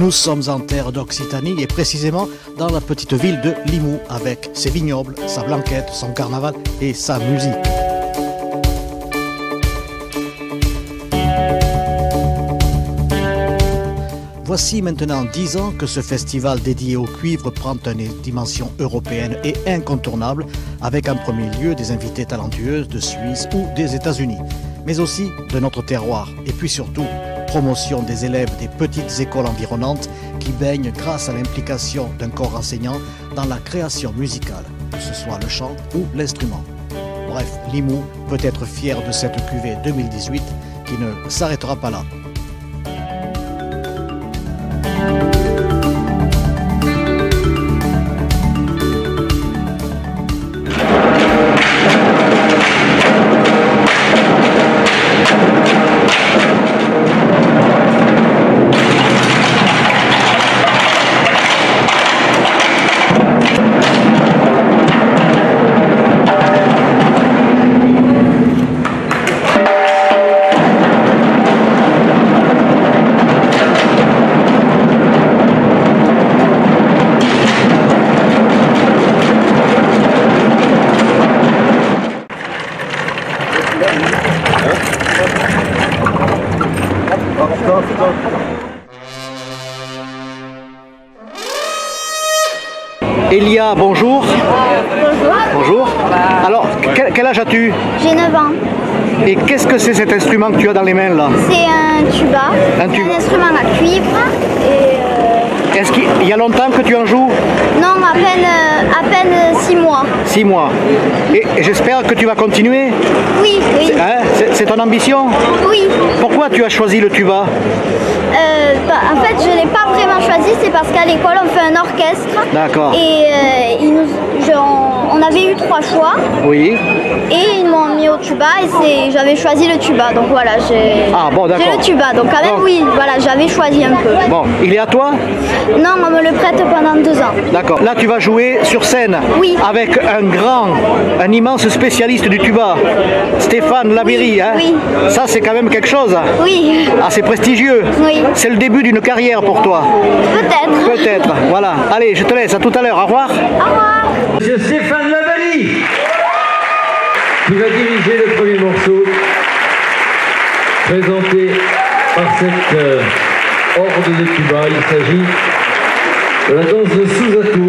Nous sommes en terre d'Occitanie et précisément dans la petite ville de Limoux avec ses vignobles, sa blanquette, son carnaval et sa musique. Voici maintenant 10 ans que ce festival dédié au cuivre prend une dimension européenne et incontournable, avec en premier lieu des invités talentueuses de Suisse ou des États-Unis, mais aussi de notre terroir. Et puis surtout, promotion des élèves des petites écoles environnantes qui baignent grâce à l'implication d'un corps enseignant dans la création musicale, que ce soit le chant ou l'instrument. Bref, Limoux peut être fier de cette cuvée 2018 qui ne s'arrêtera pas là. Elia, bonjour. Bonjour. Alors, quel âge as-tu? J'ai 9 ans. Et qu'est-ce que c'est cet instrument que tu as dans les mains là? C'est un tuba. Un instrument à cuivre. Est-ce qu'il y a longtemps que tu en joues? Non, à peine 6 mois. 6 mois. Et j'espère que tu vas continuer? Oui, oui. C'est ton ambition? Oui. Pourquoi tu as choisi le tuba? En fait, je ne l'ai pas vraiment choisi, c'est parce qu'à l'école, on fait un orchestre. D'accord. Et on avait eu 3 choix. Oui. Et ils m'ont mis au tuba et j'avais choisi le tuba. Donc voilà, j'ai le tuba. Donc quand même, oui, voilà, j'avais choisi un peu. Bon, il est à toi? Non, on me le prête pendant 2 ans. D'accord. Là, tu vas jouer sur scène avec un immense spécialiste du tuba, Stéphane Labéry. Oui, hein. Oui. Ça, c'est quand même quelque chose. Oui. Ah, c'est prestigieux. Oui. C'est le début d'une carrière pour toi. Peut-être. Peut-être. Voilà. Allez, je te laisse. À tout à l'heure. Au revoir. Au revoir. Monsieur Stéphane Labéry, qui va diriger le premier morceau, présenté par cette horde de tuba. Il s'agit de la danse de Suzaku.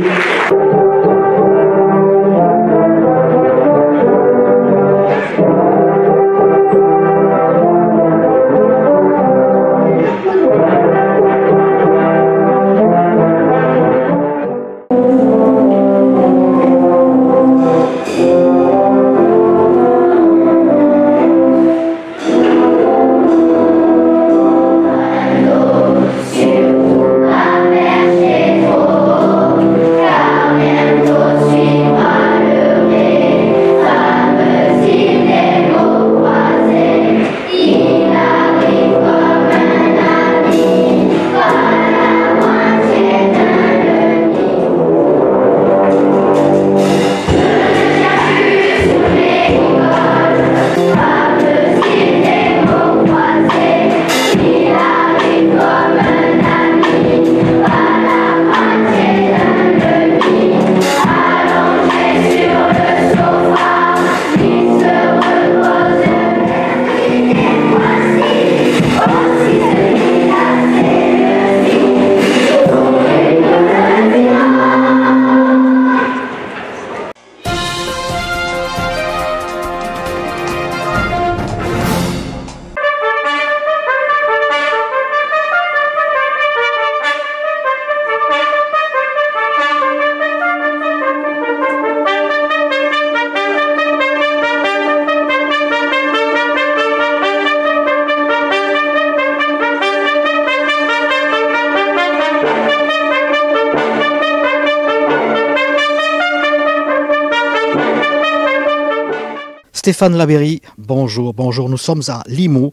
Stéphane Labéry, bonjour, nous sommes à Limoux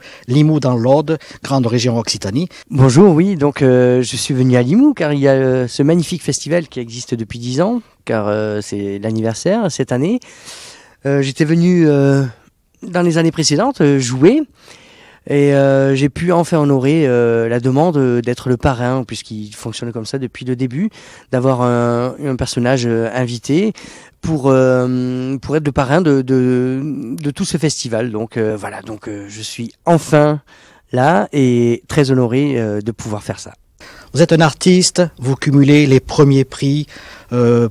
dans l'Aude, grande région Occitanie. Bonjour, oui, donc je suis venu à Limoux car il y a ce magnifique festival qui existe depuis 10 ans, car c'est l'anniversaire cette année. J'étais venu dans les années précédentes jouer, Et j'ai pu enfin honorer la demande d'être le parrain, puisqu'il fonctionne comme ça depuis le début, d'avoir un personnage invité pour être le parrain de tout ce festival. Donc voilà, donc je suis enfin là et très honoré de pouvoir faire ça. Vous êtes un artiste, vous cumulez les premiers prix,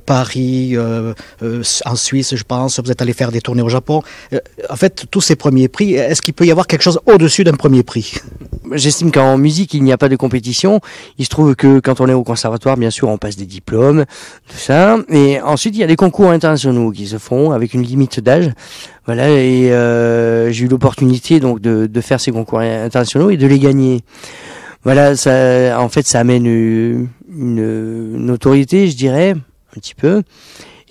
Paris, en Suisse je pense, vous êtes allé faire des tournées au Japon. En fait, tous ces premiers prix, est-ce qu'il peut y avoir quelque chose au-dessus d'un premier prix ? J'estime qu'en musique, il n'y a pas de compétition. Il se trouve que quand on est au conservatoire, bien sûr, on passe des diplômes, tout ça. Et ensuite, il y a des concours internationaux qui se font avec une limite d'âge. Voilà, et j'ai eu l'opportunité donc de faire ces concours internationaux et de les gagner. Voilà, ça, en fait, ça amène une autorité, je dirais, un petit peu,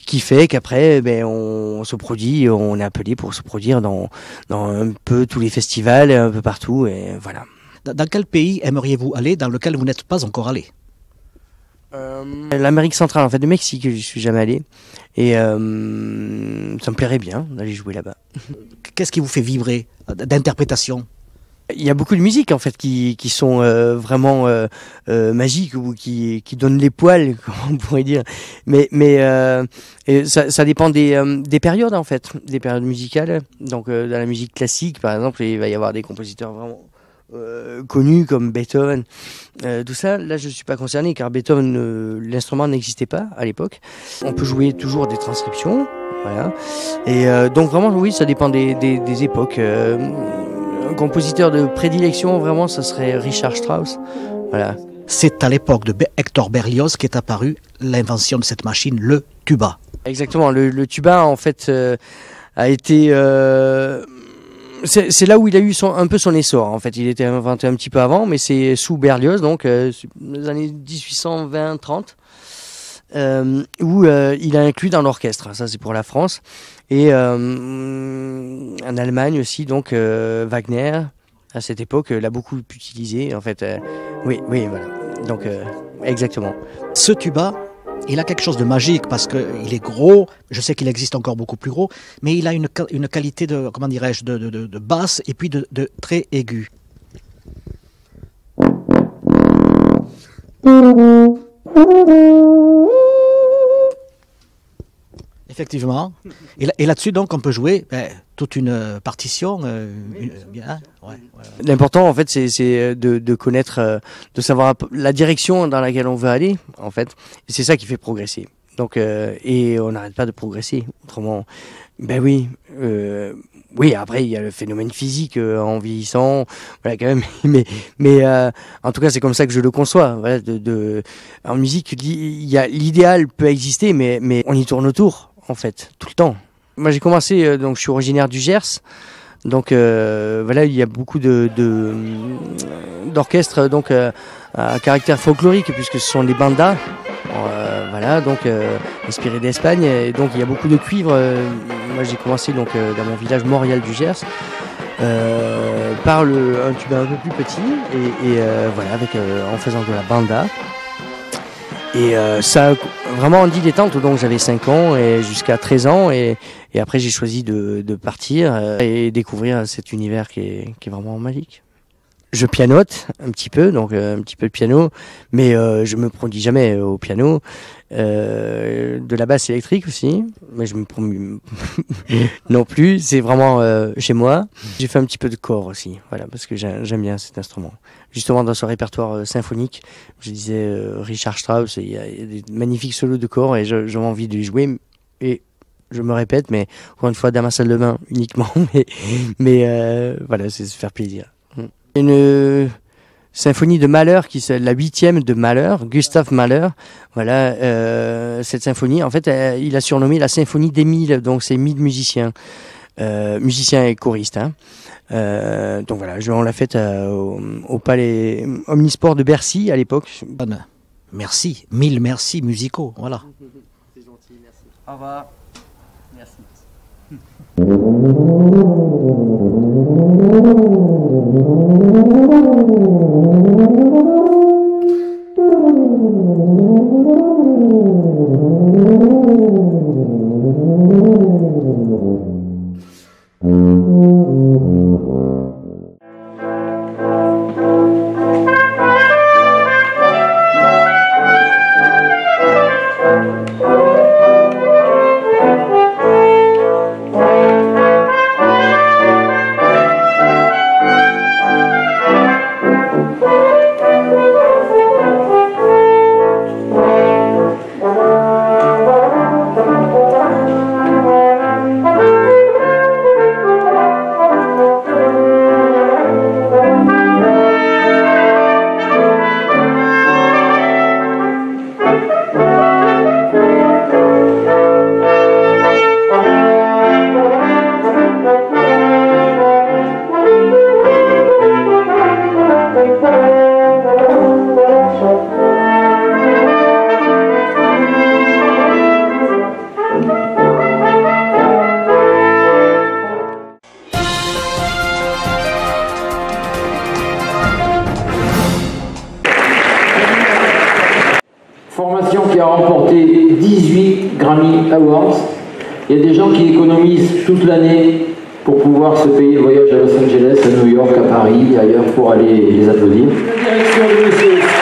qui fait qu'après, on se produit, on est appelé pour se produire dans un peu tous les festivals, un peu partout, et voilà. Dans quel pays aimeriez-vous aller dans lequel vous n'êtes pas encore allé ? L'Amérique centrale, en fait, le Mexique, je suis jamais allé, et ça me plairait bien d'aller jouer là-bas. Qu'est-ce qui vous fait vibrer d'interprétation ? Il y a beaucoup de musiques en fait qui sont vraiment magiques ou qui donnent les poils, comme on pourrait dire. Mais et ça dépend des périodes en fait, des périodes musicales. Donc dans la musique classique par exemple, il va y avoir des compositeurs vraiment connus comme Beethoven, tout ça. Là je suis pas concerné car Beethoven, l'instrument n'existait pas à l'époque. On peut jouer toujours des transcriptions, voilà. Et donc vraiment oui, ça dépend des époques. Un compositeur de prédilection, vraiment, ça serait Richard Strauss. Voilà. C'est à l'époque de Hector Berlioz qu'est apparue l'invention de cette machine, le tuba. Exactement. Le tuba, en fait, a été... c'est là où il a eu un peu son essor. En fait, il était inventé un petit peu avant, mais c'est sous Berlioz, donc les années 1820-30. Où il a inclus dans l'orchestre, ça c'est pour la France, et en Allemagne aussi, donc Wagner, à cette époque, l'a beaucoup utilisé, en fait. Oui, voilà. Donc, exactement. Ce tuba, il a quelque chose de magique parce qu'il est gros, je sais qu'il existe encore beaucoup plus gros, mais il a une qualité de, comment dirais-je, de basse et puis de très aigu. Effectivement. Et là-dessus, donc, on peut jouer toute une partition. Bien. Ouais. L'important, en fait, c'est de connaître, de savoir la direction dans laquelle on veut aller, en fait. Et c'est ça qui fait progresser. Donc, et on n'arrête pas de progresser. Autrement, oui. Oui, après il y a le phénomène physique en vieillissant, voilà quand même. Mais en tout cas c'est comme ça que je le conçois. Voilà, en musique, l'idéal peut exister, mais on y tourne autour en fait tout le temps. Moi j'ai commencé, donc je suis originaire du Gers, donc voilà il y a beaucoup d'orchestres donc à caractère folklorique puisque ce sont les bandas. Voilà, donc inspiré d'Espagne, et donc il y a beaucoup de cuivre. Moi j'ai commencé donc dans mon village Montréal du Gers par un tuba un peu plus petit et voilà en faisant de la banda. Et ça vraiment en dilettante, donc j'avais 5 ans et jusqu'à 13 ans et après j'ai choisi de partir et découvrir cet univers qui est vraiment magique. Je pianote un petit peu, donc un petit peu de piano, mais je me produis jamais au piano. De la basse électrique aussi, mais je me produis non plus. C'est vraiment chez moi. J'ai fait un petit peu de cor aussi, voilà, parce que j'aime bien cet instrument. Justement dans ce répertoire symphonique, je disais Richard Strauss, il y a des magnifiques solos de cor et j'ai envie de les jouer. Et je me répète, mais encore une fois dans ma salle de bain uniquement, mais voilà, c'est se faire plaisir. Une symphonie de Mahler, la 8e de Mahler, Gustav Mahler. Voilà, cette symphonie, en fait, il a surnommé la symphonie des 1000, donc c'est 1000 musiciens, musiciens et choristes. Hein. Donc voilà, on l'a faite au palais Omnisport de Bercy à l'époque. Merci, 1000 merci musicaux, voilà. C'est gentil, merci. Au revoir. Merci. remporté 18 Grammy Awards. Il y a des gens qui économisent toute l'année pour pouvoir se payer le voyage à Los Angeles, à New York, à Paris, ailleurs pour aller les applaudir. La direction de M.